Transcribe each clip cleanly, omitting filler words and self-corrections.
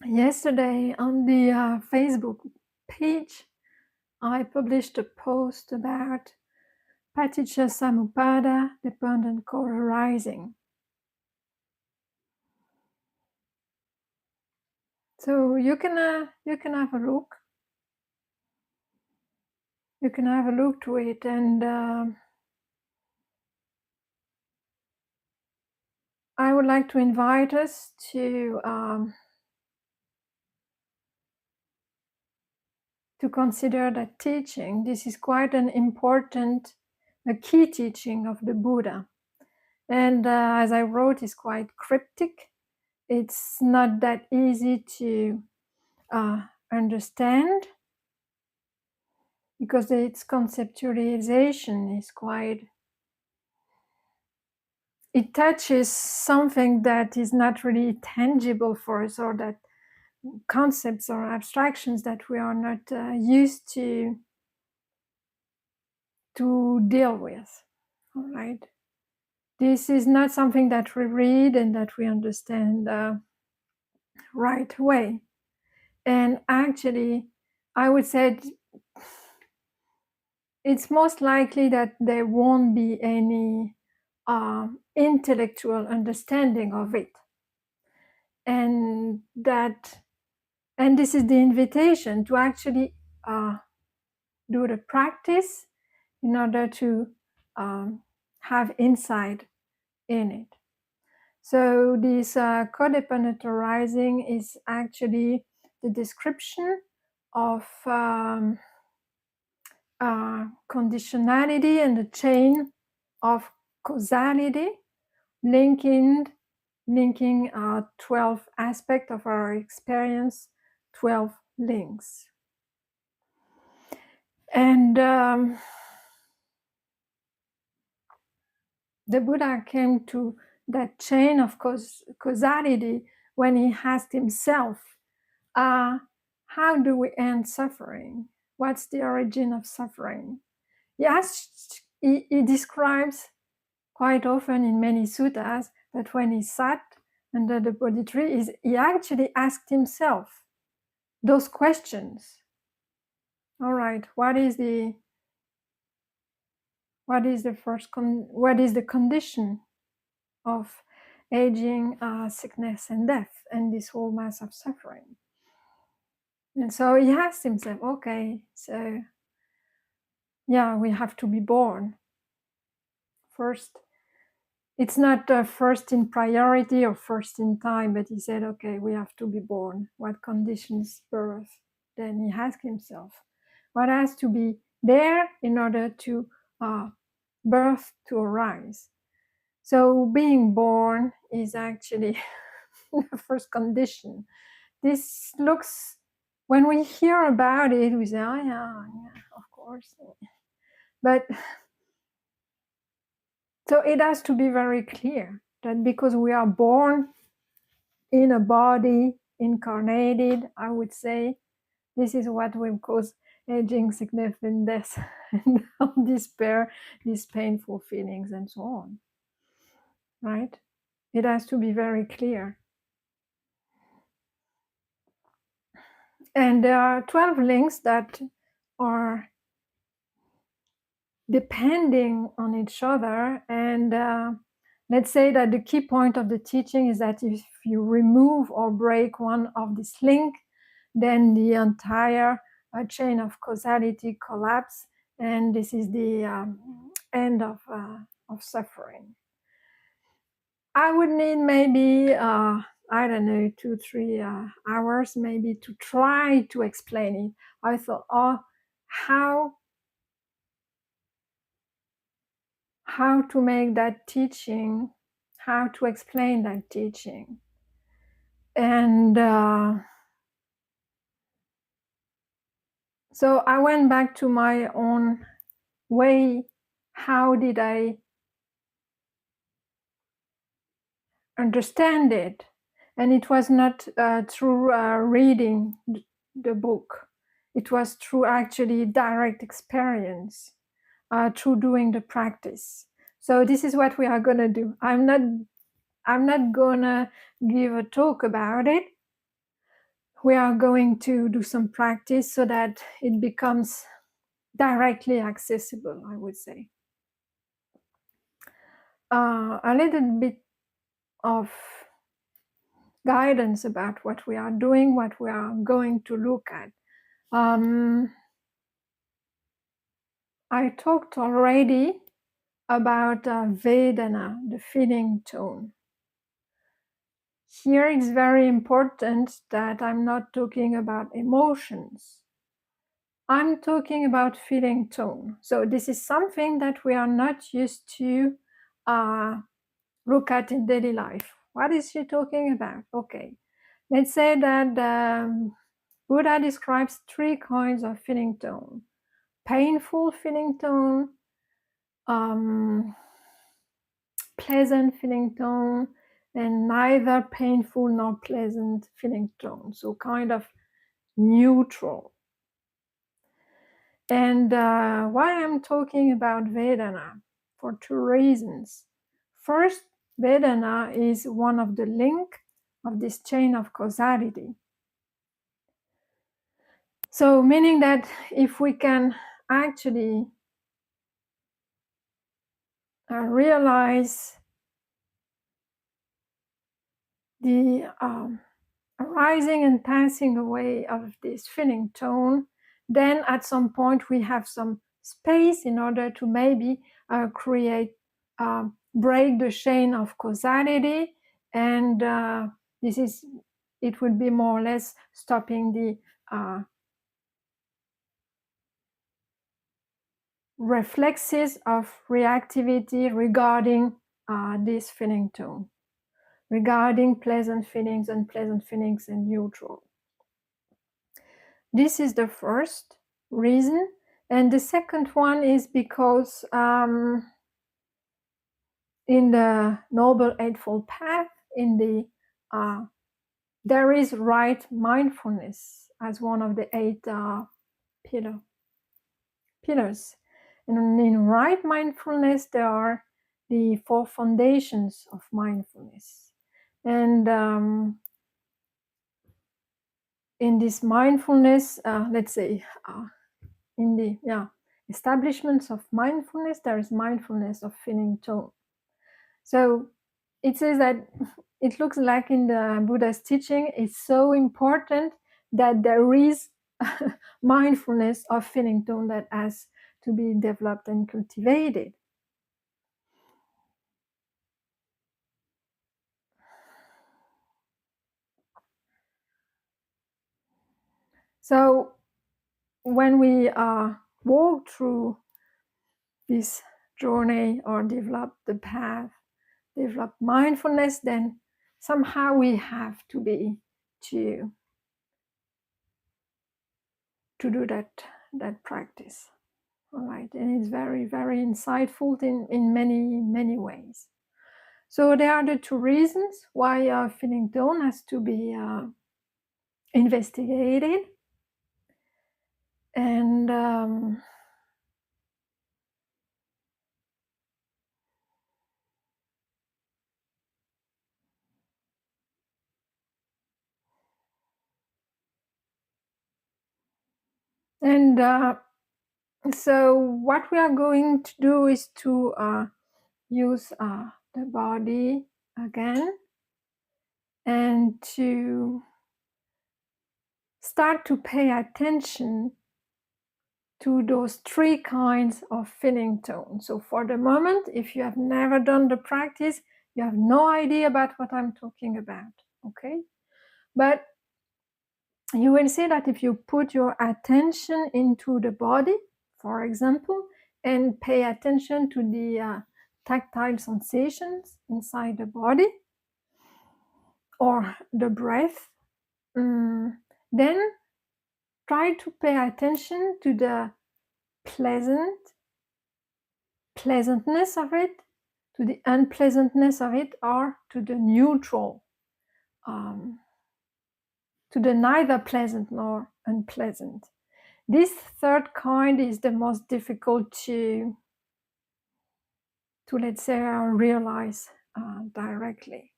Yesterday on the Facebook page, I published a post about Paticca Samuppada, dependent co-arising. So you can have a look. You can have a look to it, and I would like to invite us to consider that teaching. This is quite an important, a key teaching of the Buddha, and as I wrote, is quite cryptic. It's not that easy to understand because its conceptualization is quite, it touches something that is not really tangible for us, or that concepts or abstractions that we are not used to deal with. All right, this is not something that we read and that we understand right away. And actually, I would say it's most likely that there won't be any intellectual understanding of it, and this is the invitation to actually do the practice in order to have insight in it. So this codependent arising is actually the description of conditionality and the chain of causality, linking 12 aspects of our experience, 12 links. And the Buddha came to that chain of causality when he asked himself, how do we end suffering? What's the origin of suffering? He describes quite often in many suttas that when he sat under the Bodhi tree, he actually asked himself those questions. All right, what is the condition of aging, sickness, and death, and this whole mass of suffering? And so he asked himself, okay, so yeah, we have to be born first. It's not first in priority or first in time, but he said, okay, we have to be born. What conditions birth? Then he asked himself, what has to be there in order to birth to arise? So being born is actually the first condition. This looks, when we hear about it, we say, oh yeah, of course. But so it has to be very clear that because we are born in a body, incarnated, I would say, this is what will cause aging, sickness, and death, and despair, these painful feelings, and so on. Right? It has to be very clear. And there are 12 links that are depending on each other. And let's say that the key point of the teaching is that if you remove or break one of this link, then the entire chain of causality collapse, and this is the end of suffering. I would need maybe I don't know, 2-3 hours maybe to try to explain it. I thought, how to make that teaching, how to explain that teaching. And so I went back to my own way. How did I understand it? And it was not through reading the book. It was through actually direct experience, through doing the practice. So this is what we are going to do. I'm not going to give a talk about it. we are going to do some practice so that it becomes directly accessible, I would say. A little bit of guidance about what we are doing, what we are going to look at. I talked already about Vedana, the feeling tone. Here it's very important that I'm not talking about emotions. I'm talking about feeling tone. So this is something that we are not used to look at in daily life. What is she talking about? Okay, let's say that Buddha describes 3 kinds of feeling tone: painful feeling tone, pleasant feeling tone, and neither painful nor pleasant feeling tone. So kind of neutral. And why I'm talking about Vedana? For 2 reasons. First, Vedana is one of the link of this chain of causality. So meaning that if we can actually realize the arising and passing away of this feeling tone, then at some point we have some space in order to maybe create, break the chain of causality, and this is, it would be more or less stopping the reflexes of reactivity regarding this feeling tone, regarding pleasant feelings, unpleasant feelings, and neutral. This is the first reason. And the second one is because in the Noble Eightfold Path, in the there is right mindfulness as one of the 8 pillars. And in right mindfulness, there are the 4 foundations of mindfulness. And in this mindfulness, let's say, in the establishments of mindfulness, there is mindfulness of feeling tone. So it says that it looks like in the Buddha's teaching, it's so important that there is mindfulness of feeling tone that has to be developed and cultivated. So when we walk through this journey or develop the path, develop mindfulness, then somehow we have to be to do that practice. All right, and it's very, very insightful in many ways. So there are the 2 reasons why feeling tone has to be investigated, and so what we are going to do is to use the body again, and to start to pay attention to those 3 kinds of feeling tone. So for the moment, if you have never done the practice, you have no idea about what I'm talking about, okay? But you will see that if you put your attention into the body, for example, and pay attention to the tactile sensations inside the body, or the breath, then try to pay attention to the pleasantness of it, to the unpleasantness of it, or to the neutral, to the neither pleasant nor unpleasant. This 3rd kind is the most difficult to let's say realize directly.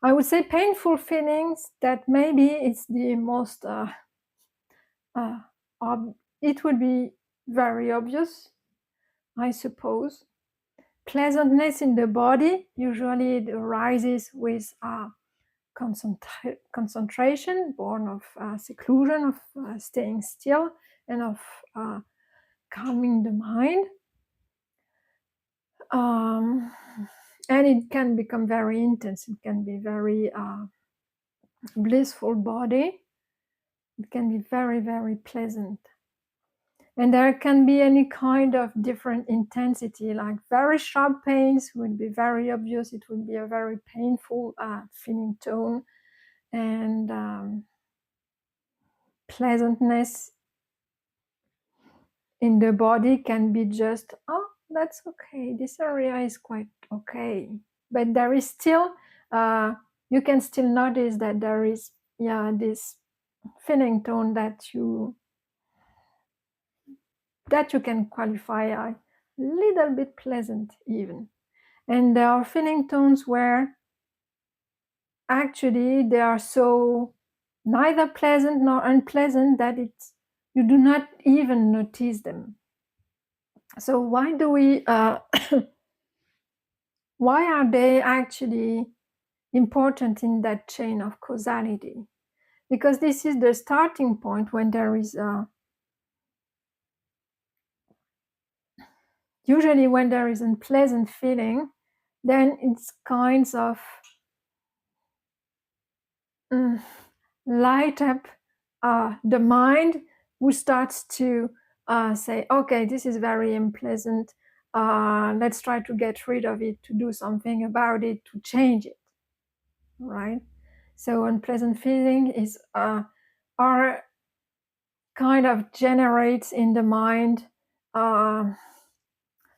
I would say painful feelings, that maybe it's the most, it would be very obvious, I suppose. Pleasantness in the body, usually it arises with concentration, born of seclusion, of staying still, and of calming the mind. And it can become very intense. It can be very blissful body. It can be very, very pleasant. And there can be any kind of different intensity, like very sharp pains would be very obvious. It would be a very painful feeling tone. And pleasantness in the body can be just, oh, that's okay. This area is quite okay. But there is still, you can still notice that there is, this feeling tone that you can qualify a little bit pleasant even. And there are feeling tones where actually they are so neither pleasant nor unpleasant that you do not even notice them. So why do we why are they actually important in that chain of causality? Because this is the starting point. When there is usually when there is unpleasant feeling, then it's kinds of light up the mind, who starts to say, okay, this is very unpleasant, let's try to get rid of it, to do something about it, to change it, right? So unpleasant feeling is are kind of generates in the mind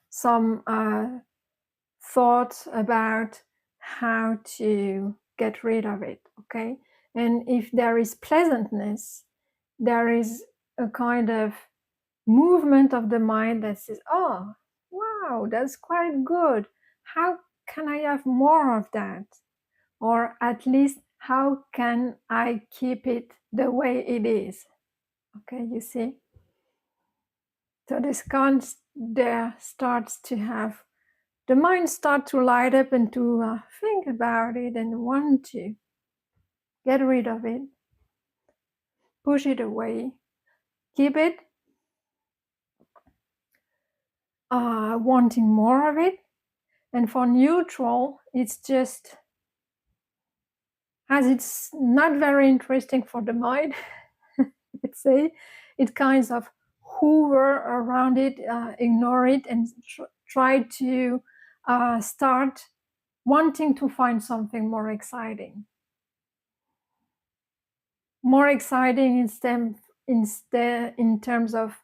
some thoughts about how to get rid of it, okay? And if there is pleasantness, there is a kind of movement of the mind that says, oh, wow, that's quite good. How can I have more of that? Or at least, how can I keep it the way it is? Okay, you see? So this there starts to have, the mind start to light up and to think about it and want to get rid of it, push it away, keep it, wanting more of it. And for neutral, it's just, as it's not very interesting for the mind, let's say, it kinds of hover around it, ignore it, and try to start wanting to find something more exciting. More exciting instead in terms of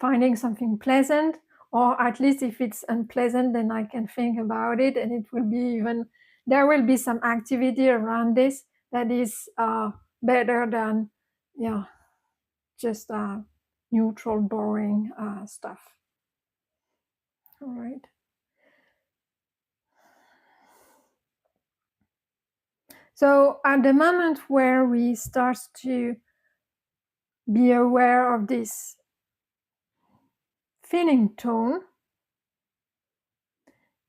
finding something pleasant, or at least if it's unpleasant, then I can think about it, and it will be even, there will be some activity around this that is better than just neutral, boring stuff. All right. So at the moment where we start to be aware of this feeling tone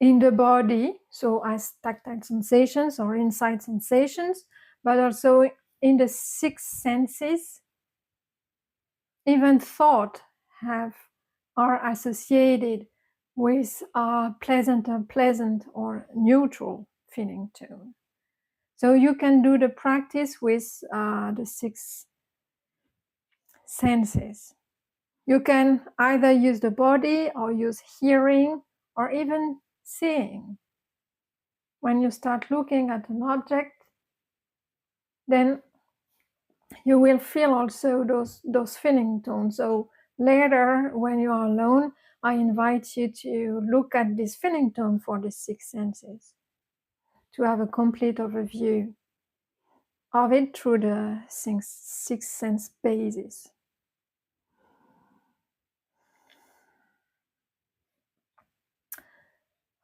in the body, so as tactile sensations or inside sensations, but also in the six senses, even thought are associated with pleasant, unpleasant, or neutral feeling tone. So you can do the practice with the six senses. You can either use the body or use hearing or even seeing. When you start looking at an object, then you will feel also those feeling tones. So later, when you are alone, I invite you to look at this feeling tone for the six senses, to have a complete overview of it through the six sense basis.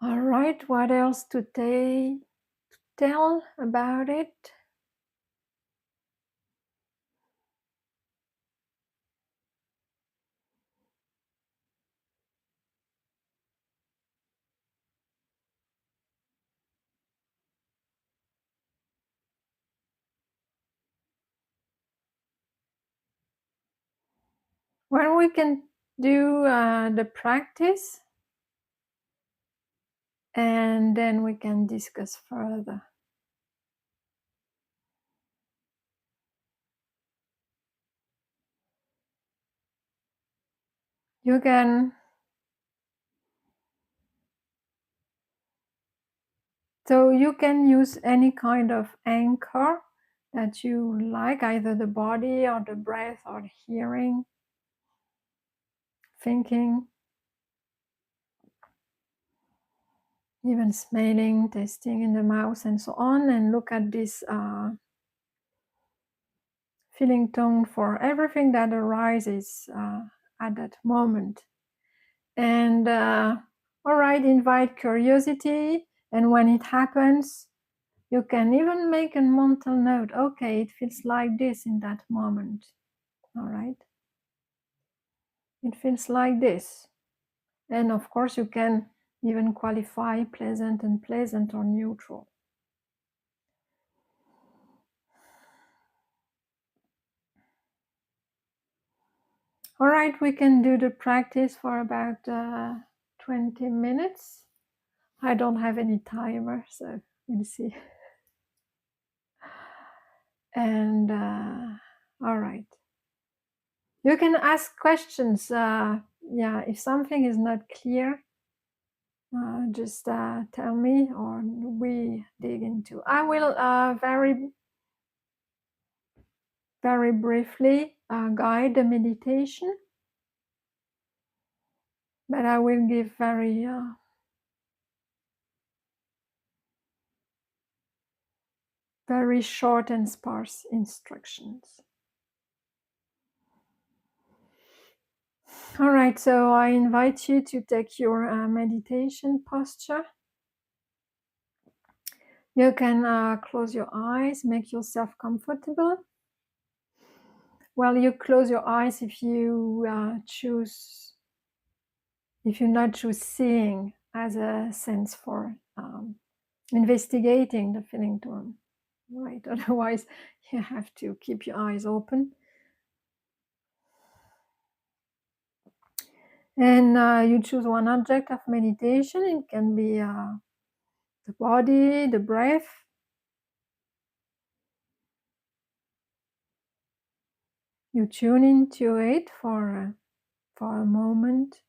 All right, what else to tell about it? Well, we can do the practice and then we can discuss further. You can So you can use any kind of anchor that you like, either the body or the breath or the hearing, thinking, even smelling, tasting in the mouth, and so on, and look at this feeling tone for everything that arises at that moment. And all right, invite curiosity, and when it happens, you can even make a mental note. Okay, it feels like this in that moment. All right. It feels like this. And of course, you can even qualify pleasant and pleasant or neutral. All right, we can do the practice for about 20 minutes. I don't have any timer, so we'll see. And all right. You can ask questions. Yeah, if something is not clear, just tell me or we dig into. I will very briefly guide the meditation, but I will give very short and sparse instructions. All right, so I invite you to take your meditation posture. You can close your eyes, make yourself comfortable. Well, you close your eyes if you not choose seeing as a sense for investigating the feeling tone, right? Otherwise, you have to keep your eyes open. And you choose one object of meditation. It can be the body, the breath. You tune into it for a moment.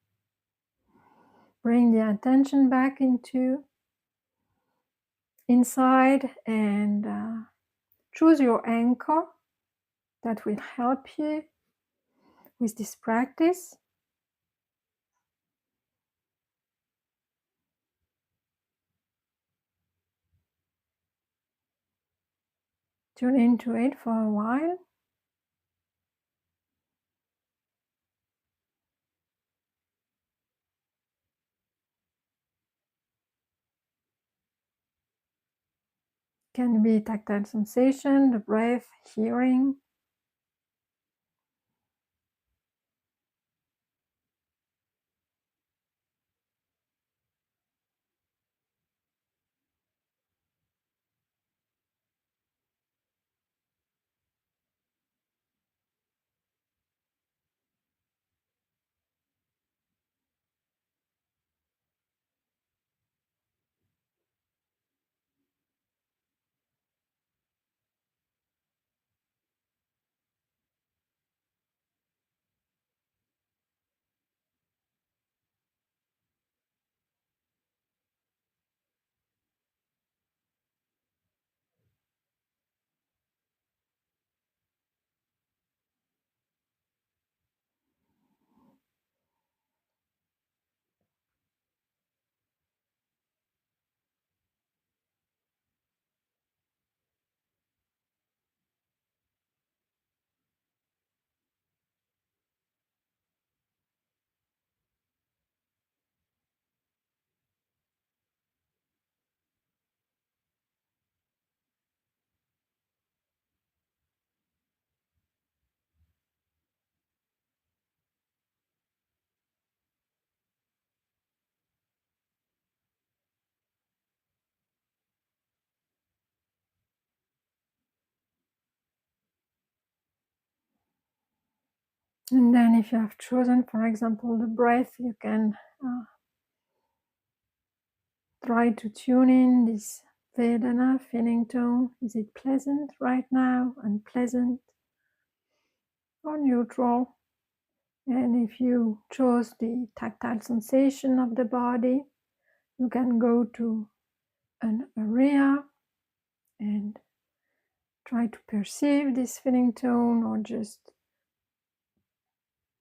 Bring the attention back inside and choose your anchor that will help you with this practice. Tune into it for a while. Can be tactile sensation, the breath, hearing. And then if you have chosen, for example, the breath, you can try to tune in this Vedana feeling tone. Is it pleasant right now, unpleasant, or neutral? And if you chose the tactile sensation of the body, you can go to an area and try to perceive this feeling tone, or just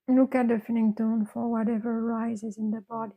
look at the feeling tone for whatever arises in the body.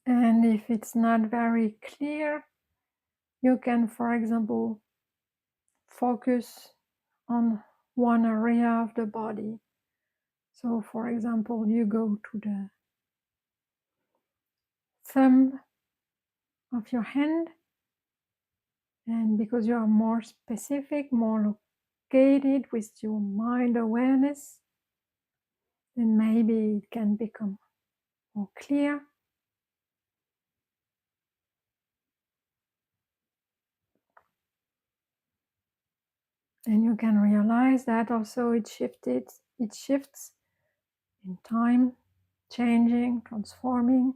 And if it's not very clear, you can, for example, focus on one area of the body. So, for example, you go to the thumb of your hand, and because you are more specific, more located with your mind awareness, then maybe it can become more clear. And you can realize that also it shifts in time, changing, transforming,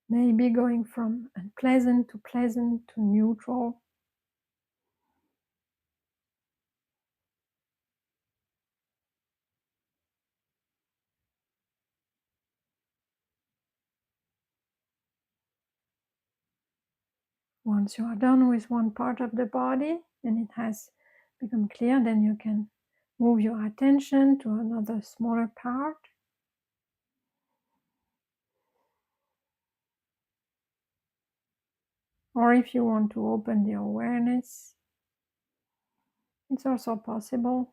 maybe going from unpleasant to pleasant to neutral. Once you are done with one part of the body and it has become clear, then you can move your attention to another smaller part. Or if you want to open the awareness, it's also possible.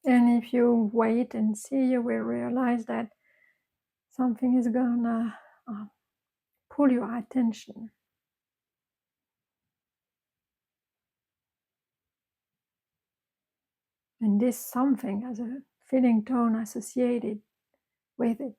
And if you wait and see, you will realize that something is gonna pull your attention. And this something has a feeling tone associated with it.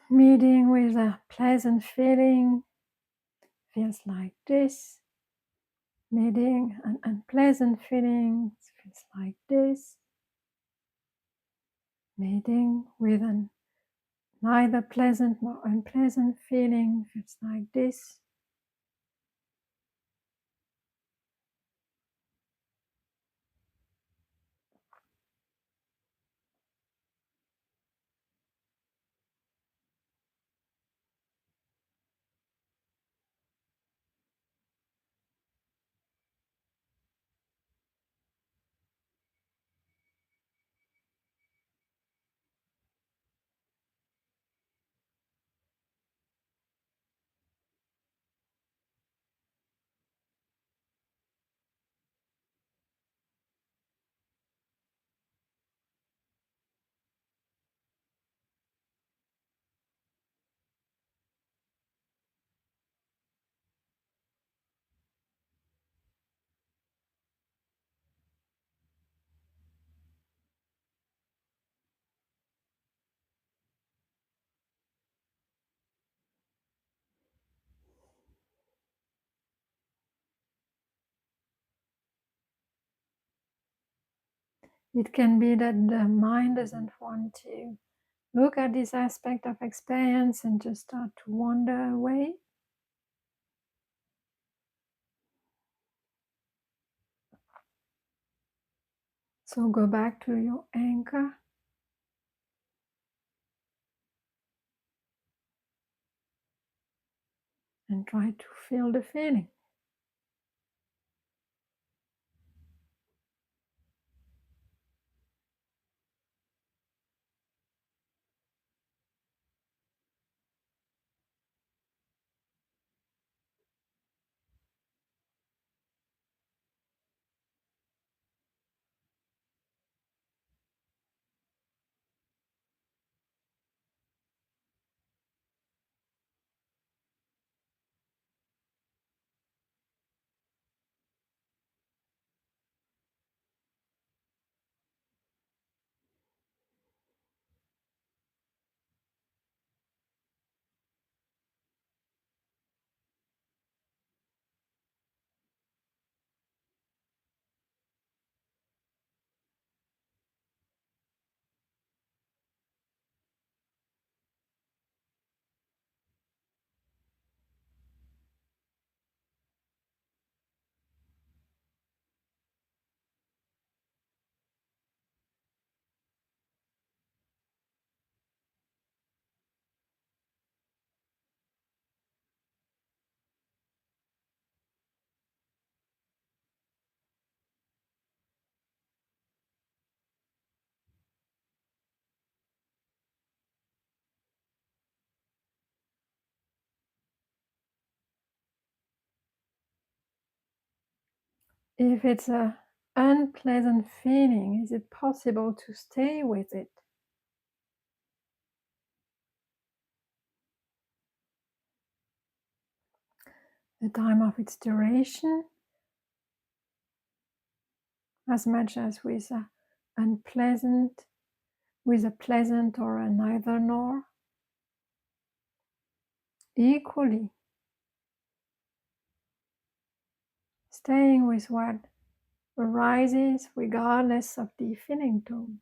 Meeting with a pleasant feeling feels like this. Meeting an unpleasant feeling feels like this. Meeting with an neither pleasant nor unpleasant feeling feels like this. It can be that the mind doesn't want to look at this aspect of experience and just start to wander away. So go back to your anchor and try to feel the feeling. If it's a unpleasant feeling, is it possible to stay with it? The time of its duration, as much as with a unpleasant, with a pleasant or a neither nor, equally staying with what arises regardless of the feeling tone.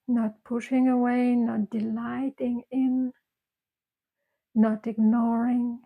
Not pushing away, not delighting in, not ignoring,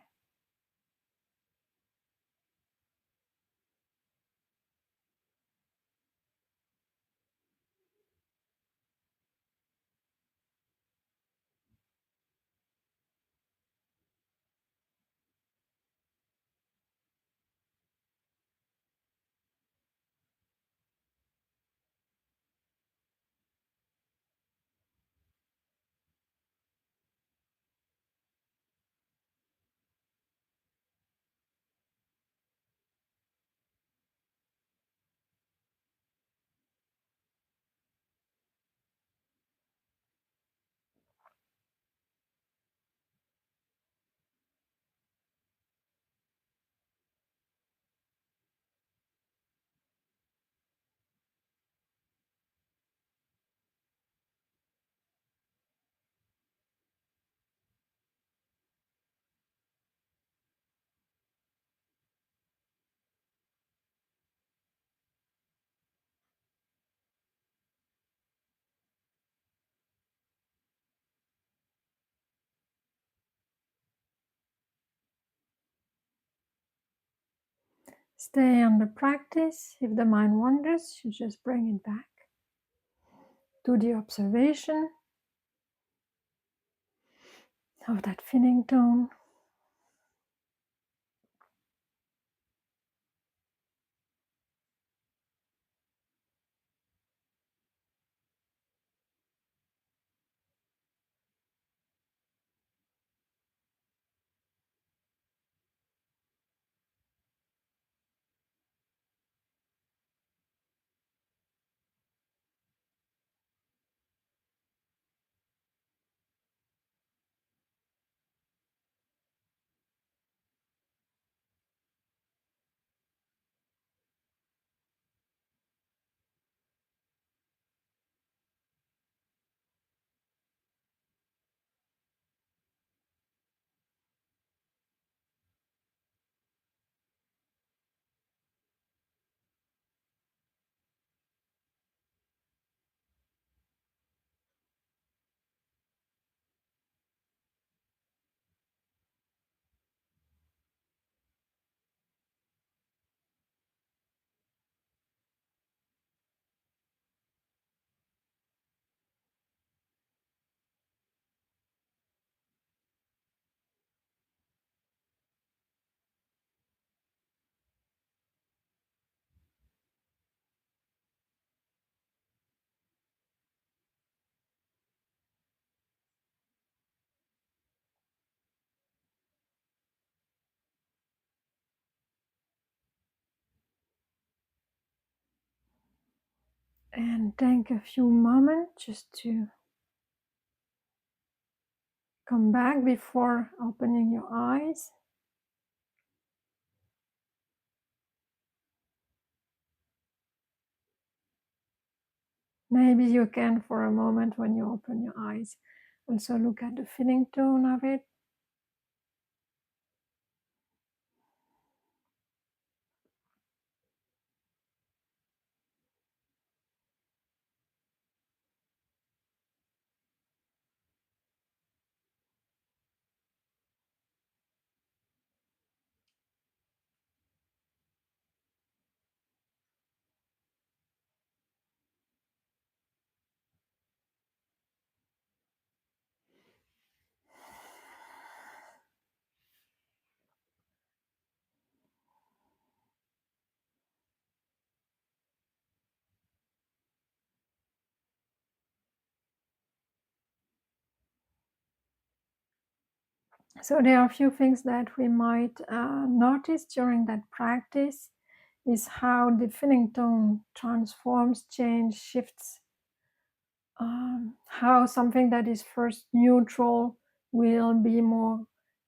Stay on the practice. If the mind wanders, you just bring it back to the observation of that feeling tone. And take a few moments just to come back before opening your eyes. Maybe you can, for a moment when you open your eyes, also look at the feeling tone of it. So there are a few things that we might notice during that practice is how the feeling tone transforms, change, shifts, how something that is first neutral will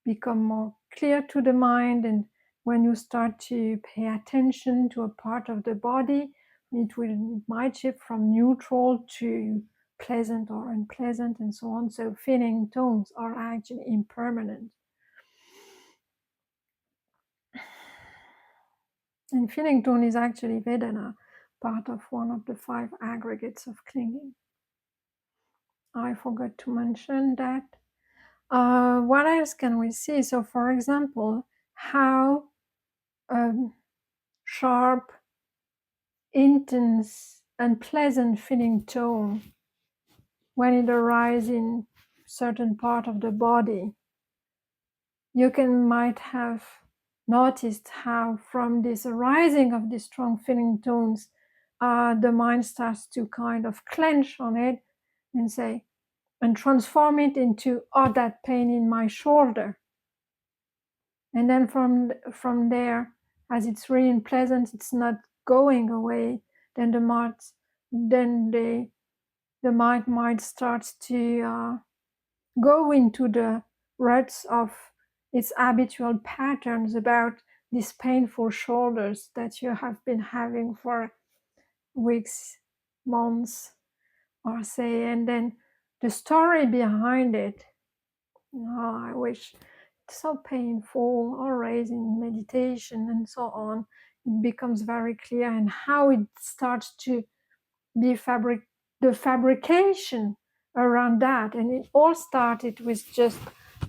become more clear to the mind, and when you start to pay attention to a part of the body, it might shift from neutral to pleasant or unpleasant and so on. So feeling tones are actually impermanent. And feeling tone is actually Vedana, part of one of the 5 aggregates of clinging. I forgot to mention that. What else can we see? So, for example, how sharp, intense, unpleasant feeling tone, when it arises in certain part of the body, you might have noticed how from this arising of these strong feeling tones, the mind starts to kind of clench on it and say, and transform it into, oh, that pain in my shoulder. And then from there, as it's really unpleasant, it's not going away, then the mind might start to go into the ruts of its habitual patterns about these painful shoulders that you have been having for weeks, months, or say, and then the story behind it. Oh, I wish it's so painful, always in meditation and so on. It becomes very clear, and how it starts to be the fabrication around that. And it all started with just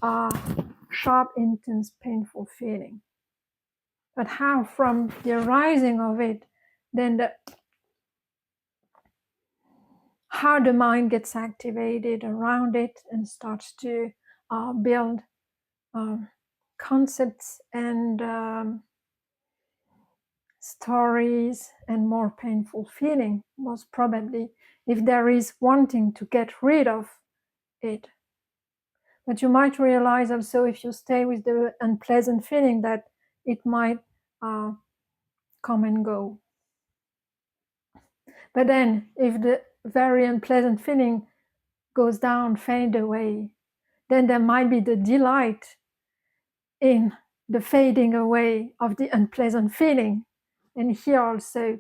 a sharp, intense, painful feeling. but how from the arising of it, then how the mind gets activated around it and starts to build concepts and stories and more painful feeling, most probably, if there is wanting to get rid of it. But you might realize also, if you stay with the unpleasant feeling, that it might come and go. But then if the very unpleasant feeling goes down, fade away, then there might be the delight in the fading away of the unpleasant feeling. And here also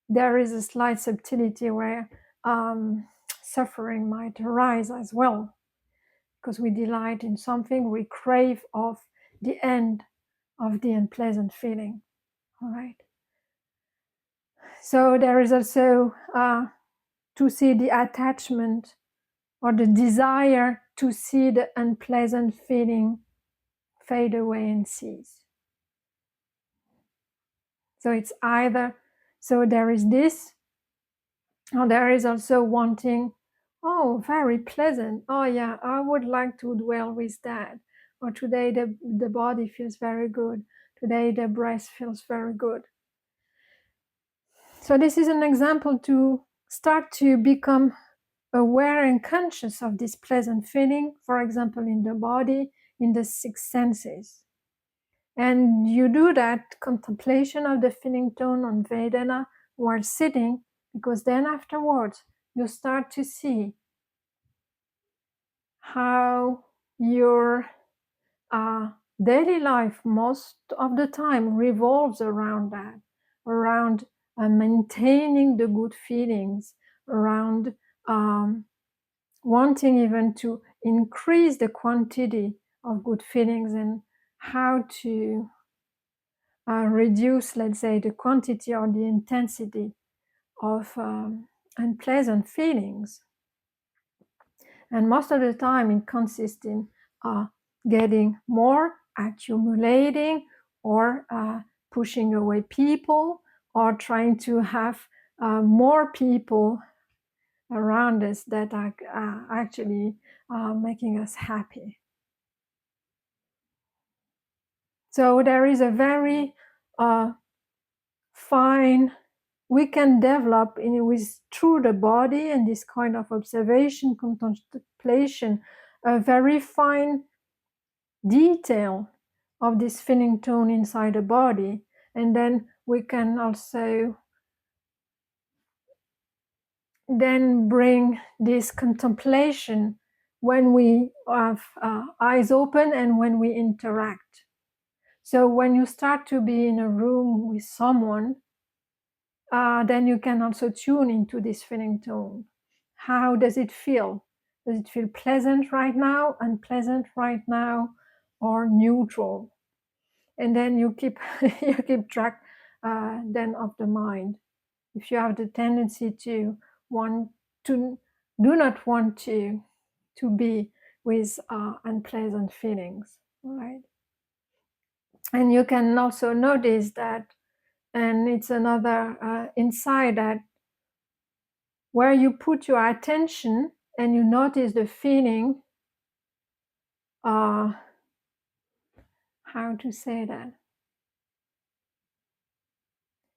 there is a slight subtlety where suffering might arise as well, because we delight in something, we crave of the end of the unpleasant feeling. All right. So there is also to see the attachment or the desire to see the unpleasant feeling fade away and cease. So it's either, so there is this, or there is also wanting, oh, very pleasant. Oh yeah, I would like to dwell with that. Or today the body feels very good. Today the breath feels very good. So this is an example to start to become aware and conscious of this pleasant feeling, for example, in the body, in the six senses. And you do that contemplation of the feeling tone on Vedana while sitting, because then afterwards you start to see how your daily life most of the time revolves around that, around maintaining the good feelings, around wanting even to increase the quantity of good feelings, and how to reduce, let's say, the quantity or the intensity of unpleasant feelings. And most of the time it consists in getting more, accumulating, or pushing away people, or trying to have more people around us that are actually making us happy. So there is a very fine, we can develop with through the body and this kind of observation, contemplation, a very fine detail of this feeling tone inside the body. And then we can also then bring this contemplation when we have eyes open and when we interact. So when you start to be in a room with someone, then you can also tune into this feeling tone. How does it feel? Does it feel pleasant right now, unpleasant right now, or neutral? And then you keep you keep track then of the mind. If you have the tendency to want to do not want to be with unpleasant feelings, right? And you can also notice that, and it's another insight, that where you put your attention and you notice the feeling, how to say that,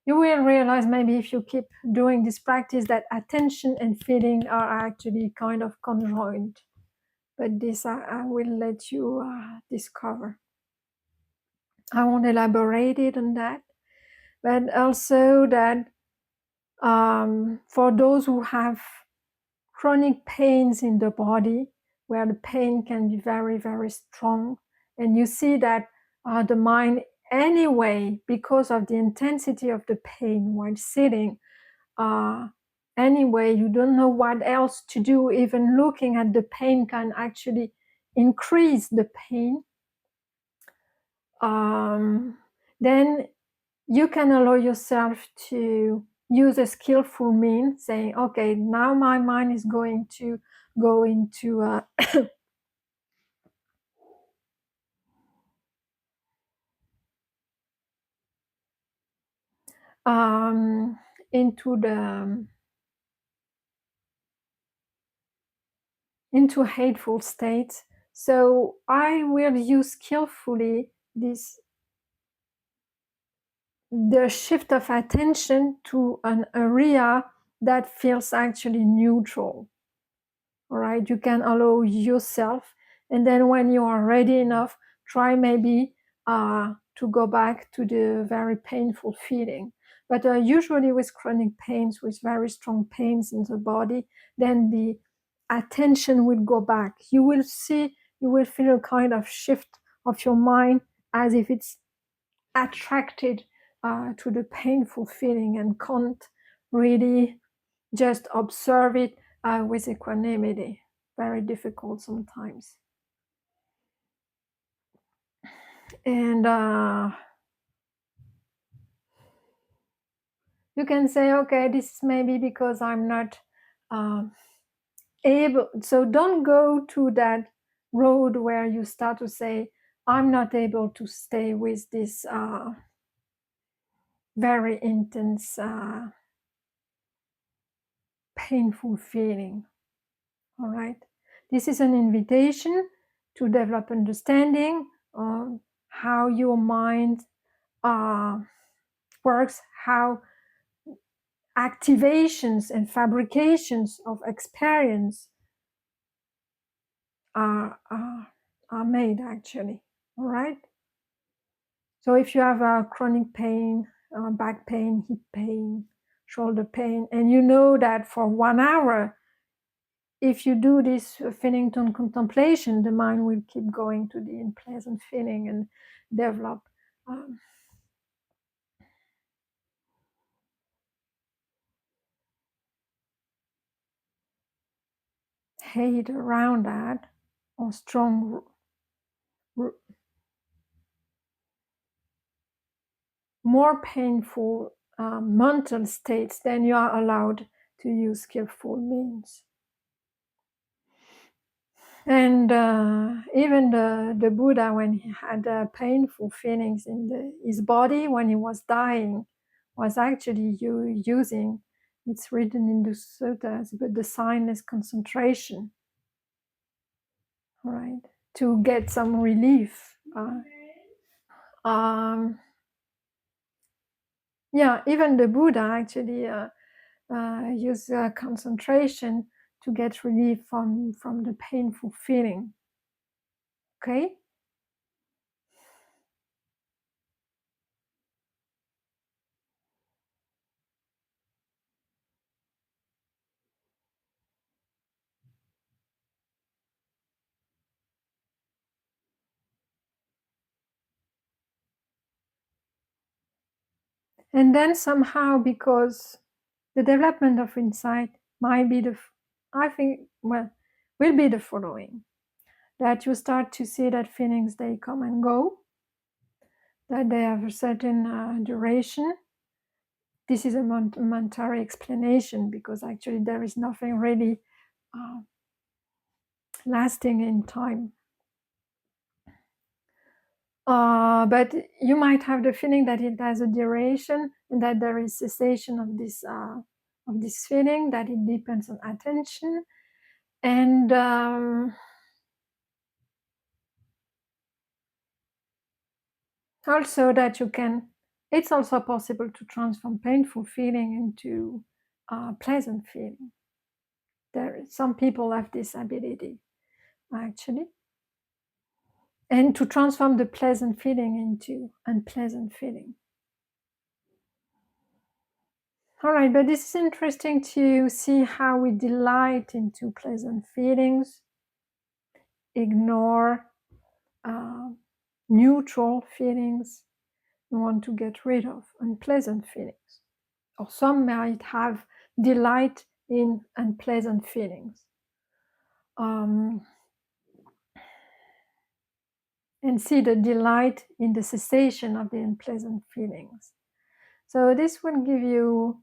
you will realize, maybe if you keep doing this practice, that attention and feeling are actually kind of conjoined. But this I will let you discover. I won't elaborate it on that, but also that for those who have chronic pains in the body, where the pain can be very, very strong, and you see that the mind anyway, because of the intensity of the pain while sitting, anyway, you don't know what else to do. Even looking at the pain can actually increase the pain. Then you can allow yourself to use a skillful means, saying, okay, now my mind is going to go into um, into hateful states. So I will use skillfully this the shift of attention to an area that feels actually neutral. All right, you can allow yourself, and then when you are ready enough, try maybe to go back to the very painful feeling. But usually with chronic pains, with very strong pains in the body, then the attention will go back. You will feel a kind of shift of your mind, as if it's attracted to the painful feeling and can't really just observe it with equanimity. Very difficult sometimes. And you can say, okay, this is maybe because I'm not uh, able. So don't go to that road where you start to say, I'm not able to stay with this very intense, painful feeling. All right. This is an invitation to develop understanding of how your mind works, how activations and fabrications of experience are made actually. All right. So if you have a chronic pain, back pain, hip pain, shoulder pain, and you know that for 1 hour, if you do this feeling tone contemplation, the mind will keep going to the unpleasant feeling and develop um, hate around that, or strong, more painful mental states, then you are allowed to use skillful means. And even the Buddha, when he had painful feelings in his body when he was dying, was actually using, it's written in the suttas, but the signless concentration, right, to get some relief. Yeah, even the Buddha actually used concentration to get relief from the painful feeling. Okay. And then somehow, because the development of insight might be I think, well, will be the following: that you start to see that feelings, they come and go, that they have a certain duration. This is a momentary explanation, because actually there is nothing really lasting in time. But you might have the feeling that it has a duration, and that there is cessation of this feeling, that it depends on attention. And also that it's also possible to transform painful feeling into pleasant feeling. Some people have this ability, actually. And to transform the pleasant feeling into unpleasant feeling. All right, but this is interesting to see how we delight into pleasant feelings, ignore neutral feelings, and want to get rid of unpleasant feelings. Or some might have delight in unpleasant feelings. And see the delight in the cessation of the unpleasant feelings. So this will give you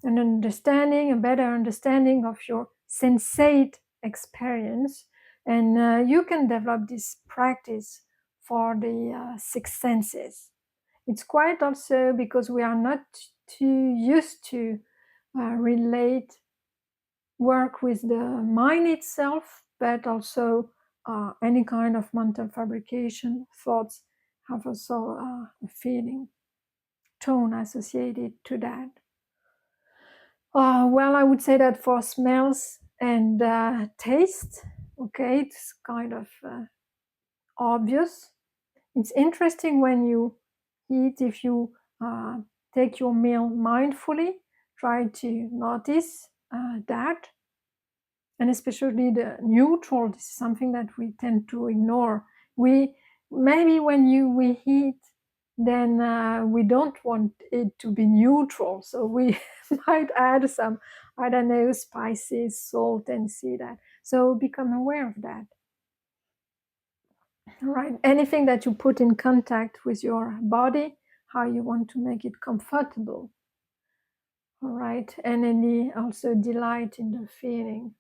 an understanding, a better understanding of your sensate experience. And you can develop this practice for the six senses. It's quite also because we are not too used to relate work with the mind itself, but also any kind of mental fabrication thoughts have also a feeling tone associated to that. Well, I would say that for smells and taste, okay, it's kind of obvious. It's interesting when you eat, if you take your meal mindfully, try to notice that. And especially the neutral, this is something that we tend to ignore. We maybe when we eat, then we don't want it to be neutral, so we might add some, I don't know, spices, salt, and see that. So become aware of that. All right, anything that you put in contact with your body, how you want to make it comfortable. All right, and any also delight in the feeling.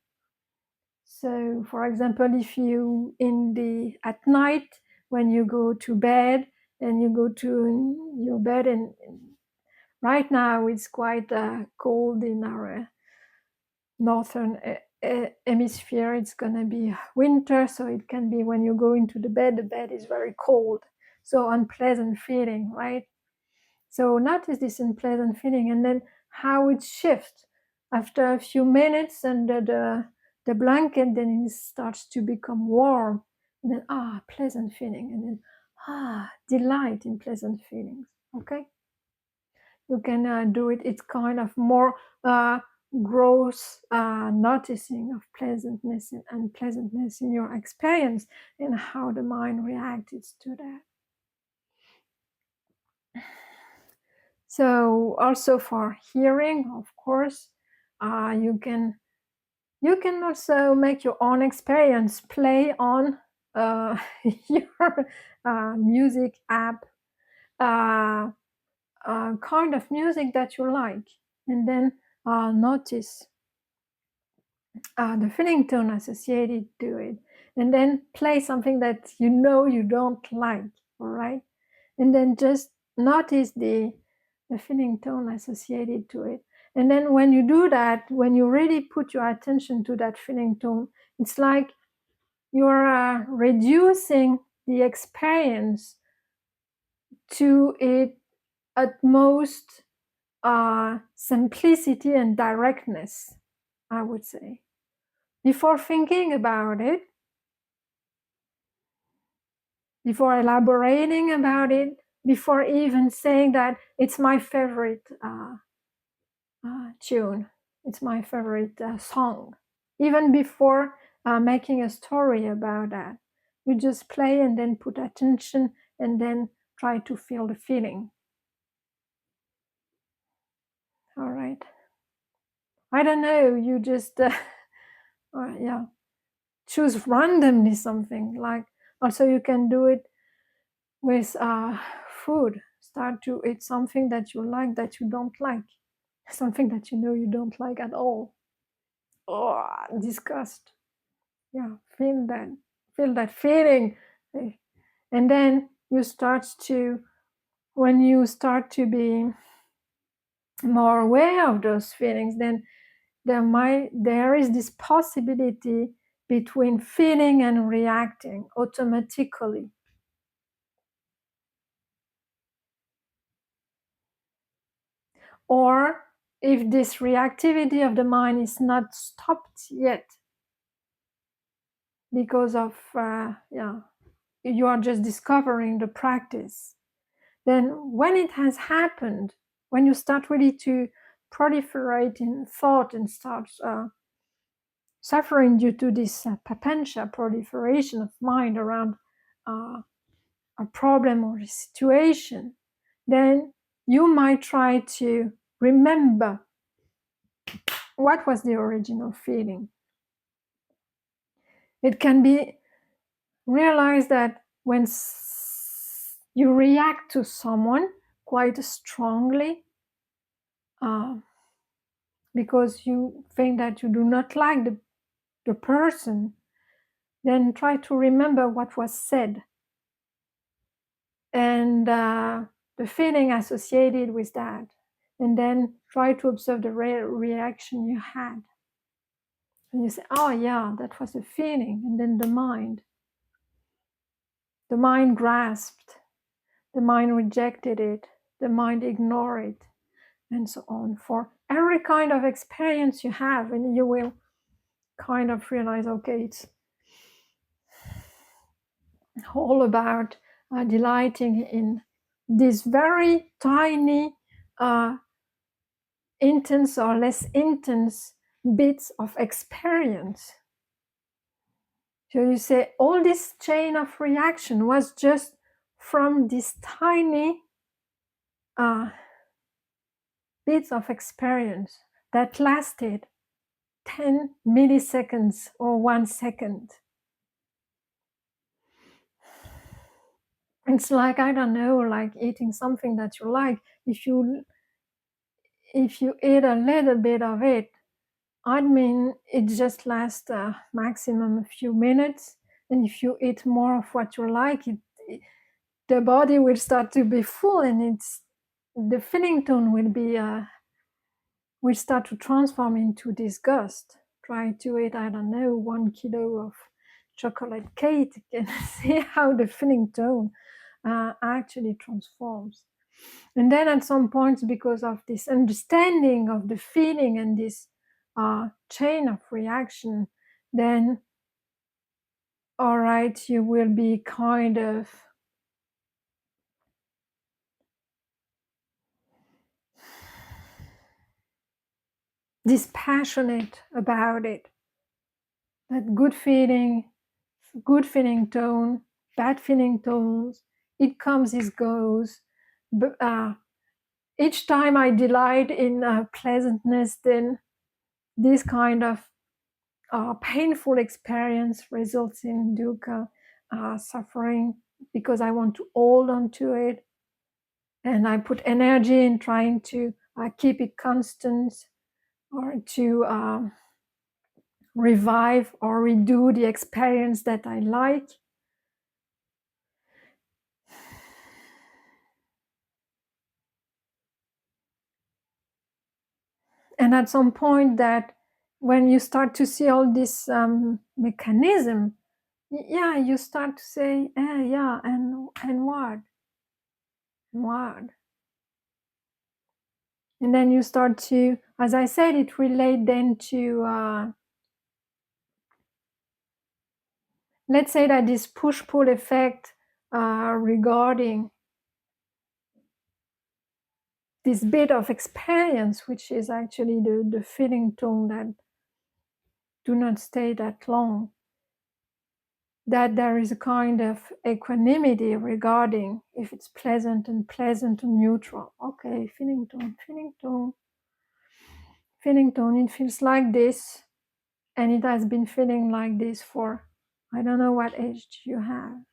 So, for example, if you at night when you go to bed and you go to your bed, and right now it's quite cold in our northern hemisphere. It's gonna be winter, so it can be when you go into the bed is very cold, so unpleasant feeling, right? So notice this unpleasant feeling, and then how it shifts after a few minutes under the blanket. Then it starts to become warm, and then pleasant feeling, and then delight in pleasant feelings. Okay, you can do it. It's kind of more gross noticing of pleasantness and unpleasantness in your experience, and how the mind reacts to that. So also for hearing, of course, you can also make your own experience, play on your music app, kind of music that you like, and then notice the feeling tone associated to it, and then play something that you don't like, all right? And then just notice the feeling tone associated to it. And then when you do that, when you really put your attention to that feeling tone, it's like you're reducing the experience to its utmost simplicity and directness, I would say. Before thinking about it, before elaborating about it, before even saying that it's my favorite tune, it's my favorite song, even before making a story about that, you just play and then put attention and then try to feel the feeling. All right, I don't know, you just yeah, choose randomly something. Like, also you can do it with food. Start to eat something that you like, that you don't like, something that you don't like at all. Oh, disgust. Yeah, feel that feeling. And then you start to, when you start to be more aware of those feelings, then there is this possibility between feeling and reacting automatically. Or if this reactivity of the mind is not stopped yet because of you are just discovering the practice, then when it has happened, when you start really to proliferate in thought and start suffering due to this potential proliferation of mind around a problem or a situation, then you might try to remember what was the original feeling. It can be realized that when you react to someone quite strongly, because you think that you do not like the person, then try to remember what was said. And the feeling associated with that, and then try to observe the reaction you had. And you say, oh yeah, that was the feeling. And then the mind grasped, the mind rejected it, the mind ignored it, and so on. For every kind of experience you have, and you will kind of realize, okay, it's all about delighting in these very tiny, intense or less intense bits of experience. So you say all this chain of reaction was just from these tiny bits of experience that lasted 10 milliseconds or 1 second. It's like, I don't know, like eating something that you like. If you eat a little bit of it, I mean, it just lasts maximum a few minutes. And if you eat more of what you like, the body will start to be full, and the feeling tone will start to transform into disgust. Try to eat, I don't know, 1 kilo of chocolate cake and see how the feeling tone actually transforms. And then at some point, because of this understanding of the feeling and this chain of reaction, then all right, you will be kind of dispassionate about it. That good feeling tone, bad feeling tones, it comes, it goes. But each time I delight in pleasantness, then this kind of painful experience results in dukkha, suffering, because I want to hold on to it, and I put energy in trying to keep it constant, or to revive or redo the experience that I like. And at some point, that when you start to see all this mechanism, yeah, you start to say, yeah, and what? And what? And then you start to, as I said, it relate then to, let's say that this push-pull effect regarding this bit of experience, which is actually the feeling tone that do not stay that long, that there is a kind of equanimity regarding if it's pleasant and neutral. Okay, feeling tone, it feels like this, and it has been feeling like this for, I don't know what age you have,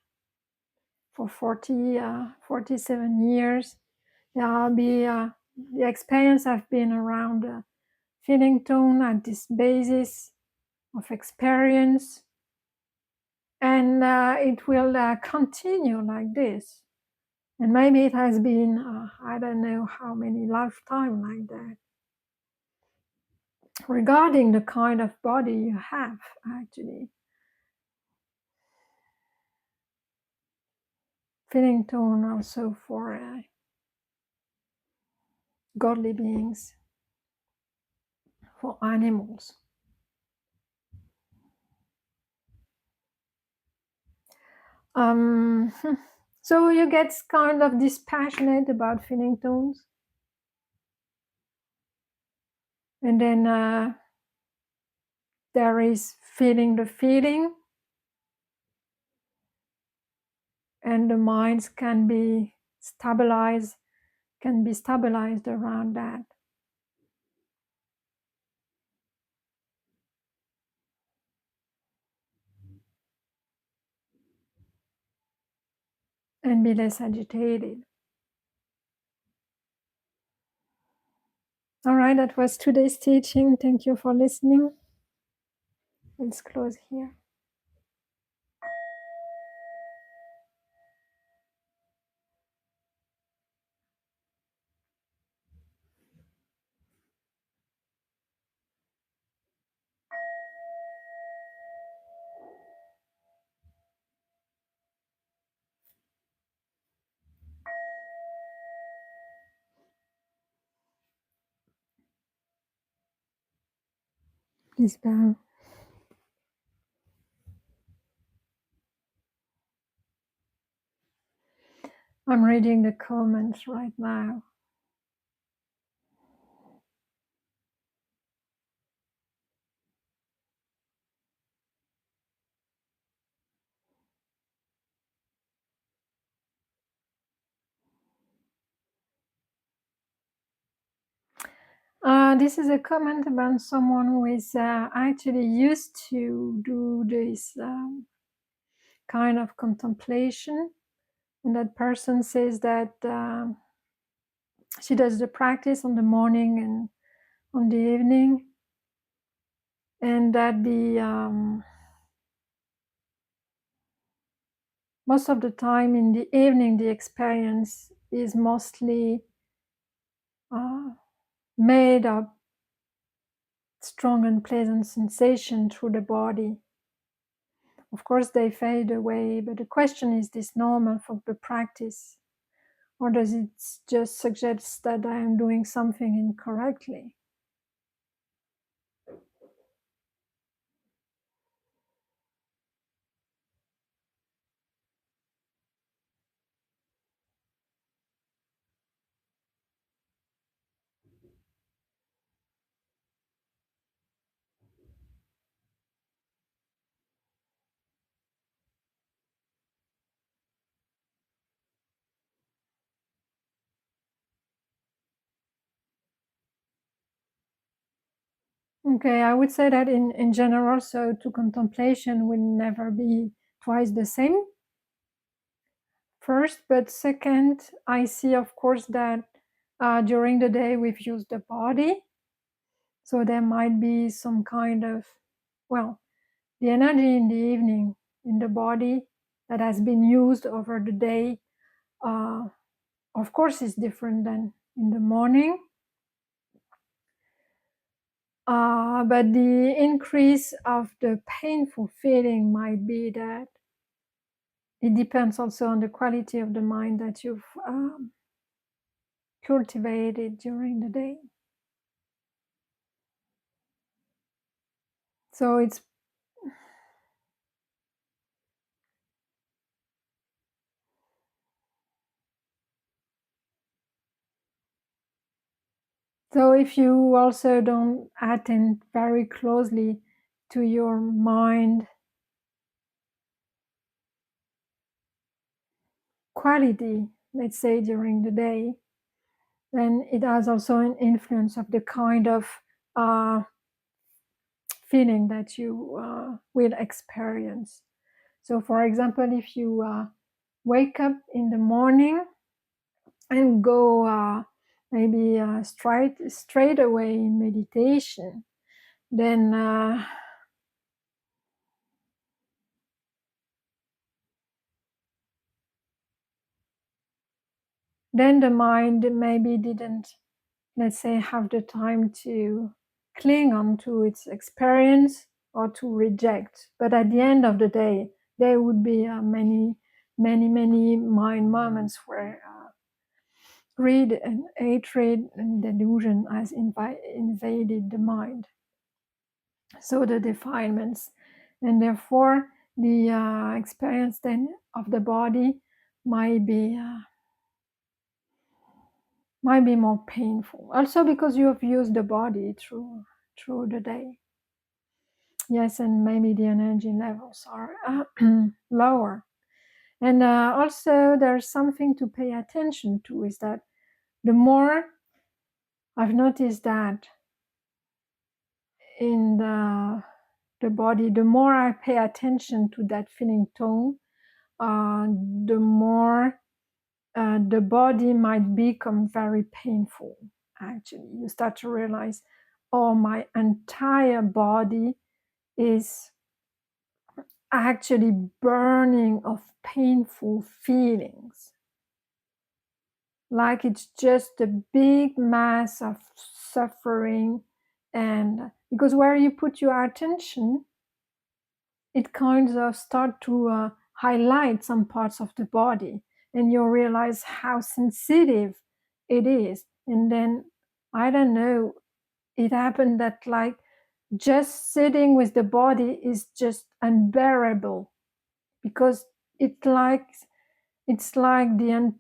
for 47 years. Yeah, the experience have been around feeling tone at this basis of experience, and it will continue like this. And maybe it has been, I don't know how many lifetime like that. Regarding the kind of body you have, actually. Feeling tone also for godly beings, for animals. Um, so you get kind of dispassionate about feeling tones. And then there is feeling the feeling, and the minds can be stabilized around that. And be less agitated. All right, that was today's teaching. Thank you for listening. Let's close here. Please bow. I'm reading the comments right now. This is a comment about someone who is actually used to do this kind of contemplation. And that person says that she does the practice on the morning and on the evening, and that the most of the time in the evening the experience is mostly uh, made of strong and pleasant sensation through the body. Of course they fade away, but the question is this normal for the practice, or does it just suggest that I am doing something incorrectly? Okay, I would say that in general, so to contemplation will never be twice the same. First, but second, I see, of course, that during the day we've used the body, so there might be some kind of, well, the energy in the evening in the body that has been used over the day, uh, of course, is different than in the morning. But the increase of the painful feeling might be that it depends also on the quality of the mind that you've cultivated during the day. So it's so if you also don't attend very closely to your mind quality, let's say during the day, then it has also an influence of the kind of uh, feeling that you will experience. So, for example, if you wake up in the morning and go maybe straight away in meditation, then the mind maybe didn't, let's say, have the time to cling on to its experience or to reject. But at the end of the day, there would be many mind moments where greed and hatred and delusion has invaded the mind. So the defilements, and therefore the experience then of the body might be more painful. Also because you have used the body through the day. Yes, and maybe the energy levels are lower. And also there's something to pay attention to, is that the more I've noticed that in the body, the more I pay attention to that feeling tone, the more the body might become very painful. Actually, you start to realize, oh, my entire body is actually burning of painful feelings, like it's just a big mass of suffering. And because where you put your attention, it kind of start to highlight some parts of the body, and you realize how sensitive it is. And then, I don't know, it happened that like just sitting with the body is just unbearable, because it like it's like the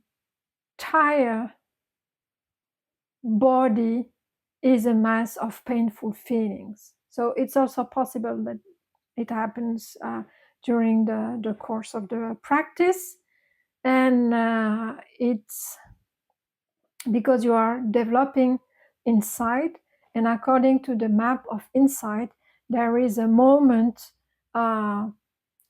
entire body is a mass of painful feelings. So it's also possible that it happens during the course of the practice, and it's because you are developing insight, and according to the map of insight, there is a moment, the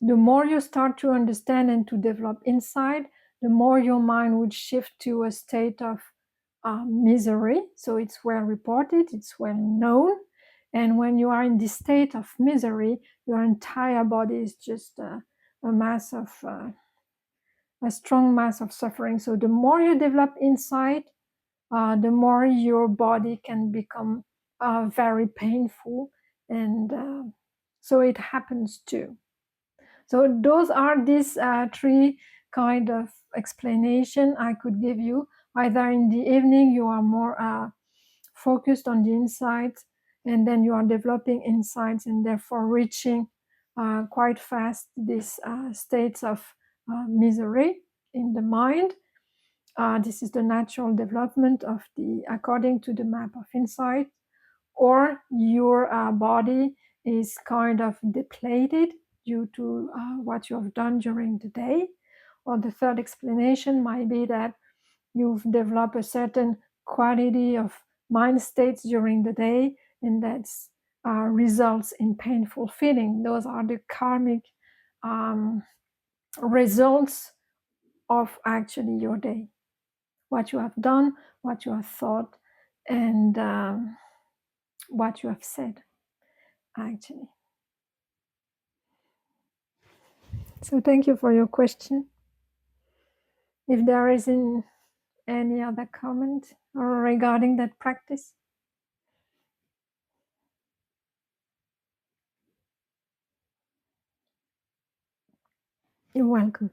more you start to understand and to develop insight, the more your mind would shift to a state of misery. So it's well reported, it's well known. And when you are in this state of misery, your entire body is just a mass of a strong mass of suffering. So the more you develop insight, the more your body can become very painful, and so it happens too. So those are these three kind of explanation I could give you. Either in the evening you are more focused on the insights, and then you are developing insights and therefore reaching quite fast these states of misery in the mind. This is the natural development of the according to the map of insight. Or your body is kind of depleted due to what you have done during the day. Or the third explanation might be that you've developed a certain quality of mind states during the day, and that results in painful feeling. Those are the karmic um, results of actually your day, what you have done, what you have thought, and what you have said, actually. So thank you for your question. If there isn't any other comment or regarding that practice, you're welcome.